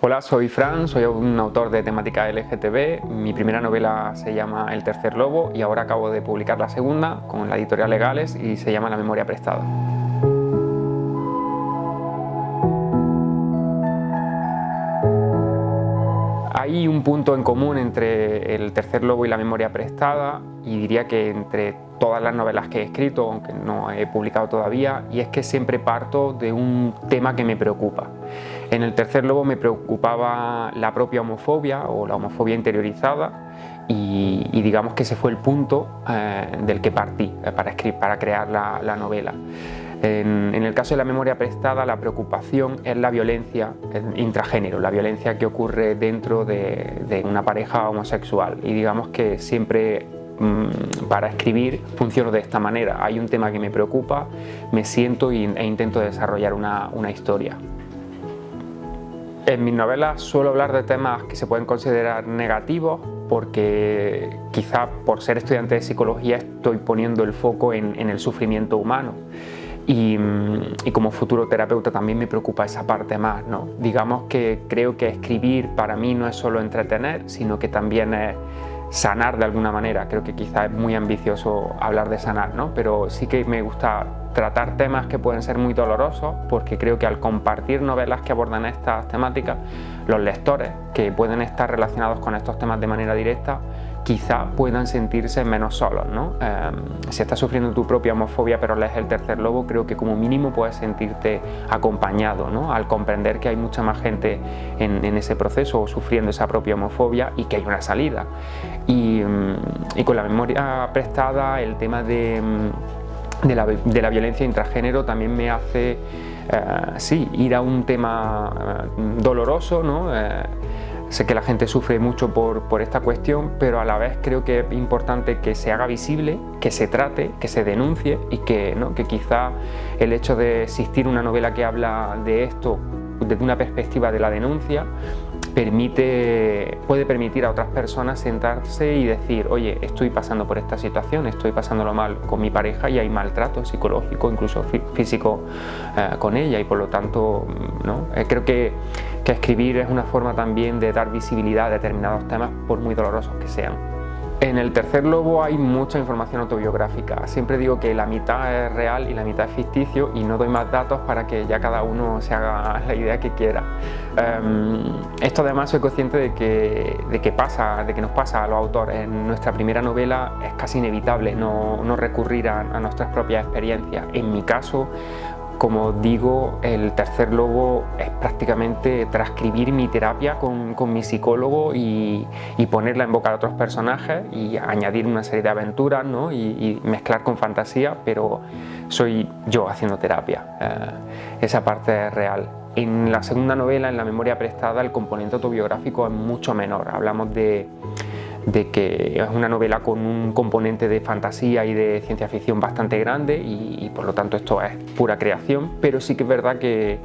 Hola, soy Fran, soy un autor de temática LGTB. Mi primera novela se llama El tercer lobo y ahora acabo de publicar la segunda con la editorial Legales y se llama La memoria prestada. Hay un punto en común entre El tercer lobo y La memoria prestada, y diría que entre todas las novelas que he escrito, aunque no he publicado todavía, y es que siempre parto de un tema que me preocupa. En El tercer lobo me preocupaba la propia homofobia o la homofobia interiorizada, y digamos que ese fue el punto del que partí para crear la novela. En el caso de La memoria prestada, la preocupación es la violencia intragénero, la violencia que ocurre dentro de una pareja homosexual, y digamos que siempre para escribir funciono de esta manera. Hay un tema que me preocupa, me siento e intento desarrollar una historia. En mis novelas suelo hablar de temas que se pueden considerar negativos porque quizá por ser estudiante de psicología estoy poniendo el foco en el sufrimiento humano. Y como futuro terapeuta también me preocupa esa parte más, ¿no? Digamos que creo que escribir para mí no es solo entretener, sino que también es sanar de alguna manera. Creo que quizá es muy ambicioso hablar de sanar, ¿no? Pero sí que me gusta tratar temas que pueden ser muy dolorosos, porque creo que al compartir novelas que abordan estas temáticas, los lectores que pueden estar relacionados con estos temas de manera directa quizá puedan sentirse menos solos, ¿no? Si estás sufriendo tu propia homofobia pero lees El tercer lobo, creo que como mínimo puedes sentirte acompañado, ¿no? Al comprender que hay mucha más gente en ese proceso sufriendo esa propia homofobia y que hay una salida. Y con La memoria prestada, el tema de la violencia intragénero también me hace ir a un tema doloroso, ¿no? Sé que la gente sufre mucho por esta cuestión, pero a la vez creo que es importante que se haga visible, que se trate, que se denuncie, y que quizá el hecho de existir una novela que habla de esto desde una perspectiva de la denuncia puede permitir a otras personas sentarse y decir: oye, estoy pasando por esta situación, estoy pasándolo mal con mi pareja y hay maltrato psicológico, incluso físico con ella, y por lo tanto creo que escribir es una forma también de dar visibilidad a determinados temas, por muy dolorosos que sean. En El tercer lobo hay mucha información autobiográfica. Siempre digo que la mitad es real y la mitad es ficticio, y no doy más datos para que ya cada uno se haga la idea que quiera. Esto además soy consciente de que nos pasa a los autores. En nuestra primera novela es casi inevitable no recurrir a nuestras propias experiencias. En mi caso, como digo, El tercer lobo es prácticamente transcribir mi terapia con mi psicólogo y ponerla en boca de otros personajes y añadir una serie de aventuras, ¿no? y mezclar con fantasía, pero soy yo haciendo terapia. Esa parte es real. En la segunda novela, en La memoria prestada, el componente autobiográfico es mucho menor. Hablamos de que es una novela con un componente de fantasía y de ciencia ficción bastante grande, y por lo tanto esto es pura creación, pero sí que es verdad que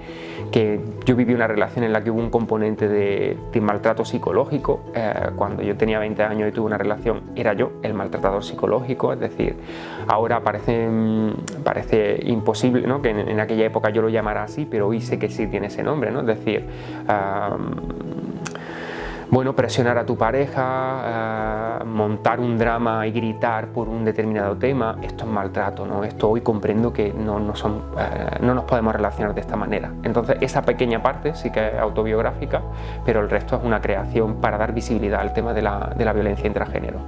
yo viví una relación en la que hubo un componente de maltrato psicológico. Cuando yo tenía 20 años y tuve una relación, era yo el maltratador psicológico. Es decir, ahora parece imposible, ¿no?, que en aquella época yo lo llamara así, pero hoy sé que sí tiene ese nombre, ¿no? Es decir, presionar a tu pareja, montar un drama y gritar por un determinado tema, esto es maltrato, ¿no? Esto hoy comprendo que no nos podemos relacionar de esta manera. Entonces esa pequeña parte sí que es autobiográfica, pero el resto es una creación para dar visibilidad al tema de la violencia intragénero.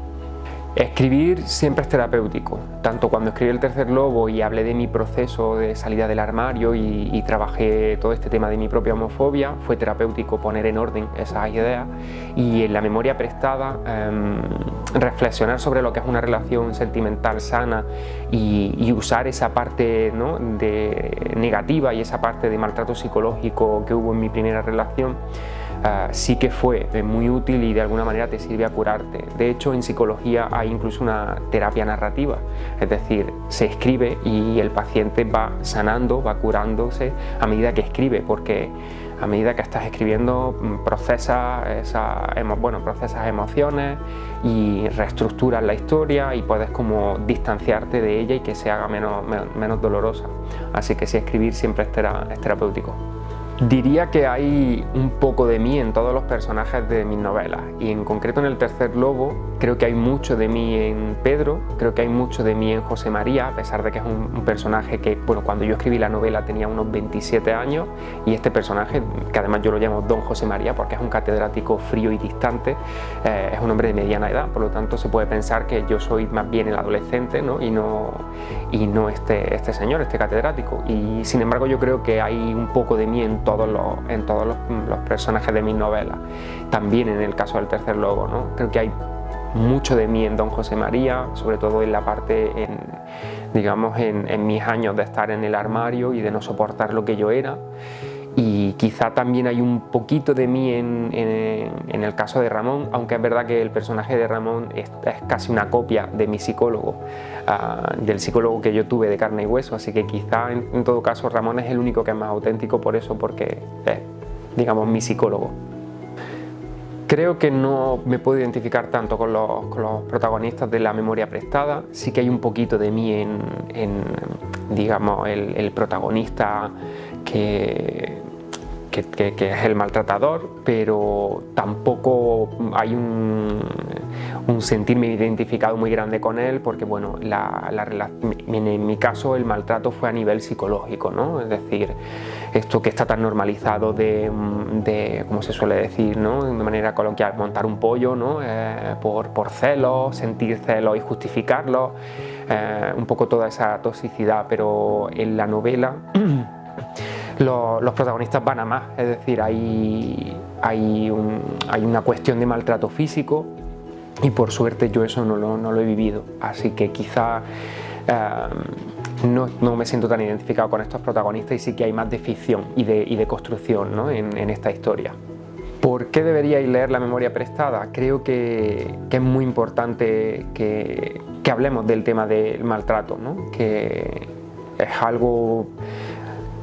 Escribir siempre es terapéutico. Tanto cuando escribí El tercer lobo y hablé de mi proceso de salida del armario y trabajé todo este tema de mi propia homofobia, fue terapéutico poner en orden esas ideas. Y en La memoria prestada, reflexionar sobre lo que es una relación sentimental sana y usar esa parte, ¿no?, de negativa y esa parte de maltrato psicológico que hubo en mi primera relación, sí que fue muy útil y de alguna manera te sirve a curarte. De hecho, en psicología hay incluso una terapia narrativa, es decir, se escribe y el paciente va sanando, va curándose a medida que escribe, porque a medida que estás escribiendo procesas emociones y reestructuras la historia y puedes como distanciarte de ella y que se haga menos dolorosa. Así que sí, escribir siempre es terapéutico. Diría que hay un poco de mí en todos los personajes de mis novelas, y en concreto en El tercer lobo creo que hay mucho de mí en Pedro, creo que hay mucho de mí en José María, a pesar de que es un personaje que, bueno, cuando yo escribí la novela tenía unos 27 años, y este personaje, que además yo lo llamo Don José María porque es un catedrático frío y distante, es un hombre de mediana edad, por lo tanto se puede pensar que yo soy más bien el adolescente, ¿no? y no este señor, este catedrático, y sin embargo yo creo que hay un poco de mí en todos los personajes de mis novelas, también en el caso del tercer lobo, ¿no? Creo que hay mucho de mí en Don José María, sobre todo en la parte, digamos, en mis años de estar en el armario y de no soportar lo que yo era, y quizá también hay un poquito de mí en el caso de Ramón, aunque es verdad que el personaje de Ramón es casi una copia de mi psicólogo, del psicólogo que yo tuve de carne y hueso, así que quizá en todo caso Ramón es el único que es más auténtico por eso, porque es, digamos, mi psicólogo. Creo que no me puedo identificar tanto con los protagonistas de La memoria prestada, sí que hay un poquito de mí digamos, el protagonista que es el maltratador, pero tampoco hay un sentirme identificado muy grande con él, porque bueno, en mi caso el maltrato fue a nivel psicológico, ¿no? Es decir, esto que está tan normalizado de como se suele decir, ¿no? De manera coloquial, montar un pollo, ¿no? Por celos, sentir celos y justificarlos, un poco toda esa toxicidad, pero en la novela los protagonistas van a más, es decir, hay una cuestión de maltrato físico, y por suerte yo eso no lo he vivido, así que quizá no me siento tan identificado con estos protagonistas, y sí que hay más de ficción y de construcción, ¿no? en esta historia. ¿Por qué deberíais leer La memoria prestada? Creo que es muy importante que hablemos del tema del maltrato, ¿no? Que es algo...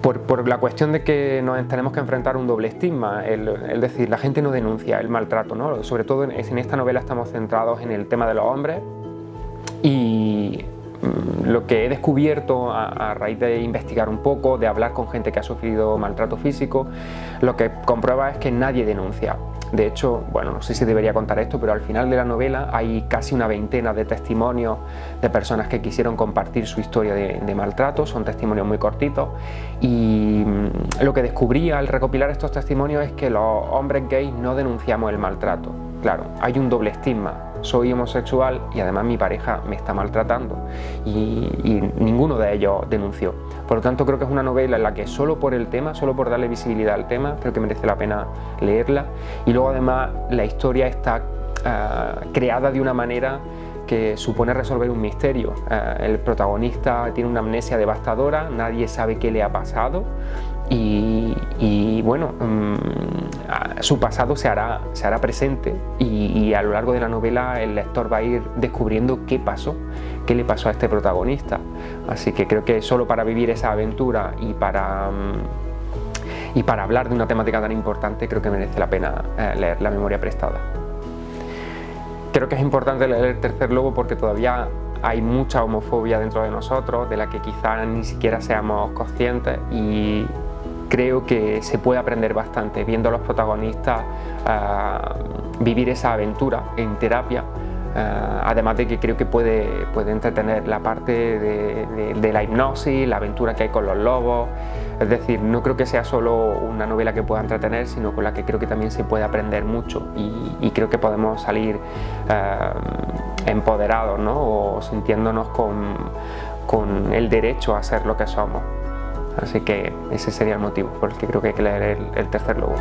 Por la cuestión de que nos tenemos que enfrentar a un doble estigma, es decir, la gente no denuncia el maltrato, ¿no? Sobre todo en esta novela estamos centrados en el tema de los hombres, y lo que he descubierto a raíz de investigar un poco, de hablar con gente que ha sufrido maltrato físico, lo que comprueba es que nadie denuncia. De hecho, bueno, no sé si debería contar esto, pero al final de la novela hay casi una veintena de testimonios de personas que quisieron compartir su historia de maltrato, son testimonios muy cortitos, y lo que descubrí al recopilar estos testimonios es que los hombres gays no denunciamos el maltrato. Claro, hay un doble estigma, soy homosexual y además mi pareja me está maltratando, y ninguno de ellos denunció. Por lo tanto, creo que es una novela en la que solo por el tema, solo por darle visibilidad al tema, creo que merece la pena leerla, y luego además la historia está creada de una manera que supone resolver un misterio. El protagonista tiene una amnesia devastadora, nadie sabe qué le ha pasado, y bueno, su pasado se hará presente, y a lo largo de la novela el lector va a ir descubriendo qué pasó, qué le pasó a este protagonista. Así que creo que solo para vivir esa aventura y para hablar de una temática tan importante, creo que merece la pena leer La memoria prestada. Creo que es importante leer El tercer lobo porque todavía hay mucha homofobia dentro de nosotros, de la que quizá ni siquiera seamos conscientes, y creo que se puede aprender bastante viendo a los protagonistas vivir esa aventura en terapia, además de que creo que puede entretener la parte de la hipnosis, la aventura que hay con los lobos. Es decir, no creo que sea solo una novela que pueda entretener, sino con la que creo que también se puede aprender mucho, y creo que podemos salir empoderados, ¿no? O sintiéndonos con el derecho a ser lo que somos. Así que ese sería el motivo por el que creo que hay que leer El tercer lobo.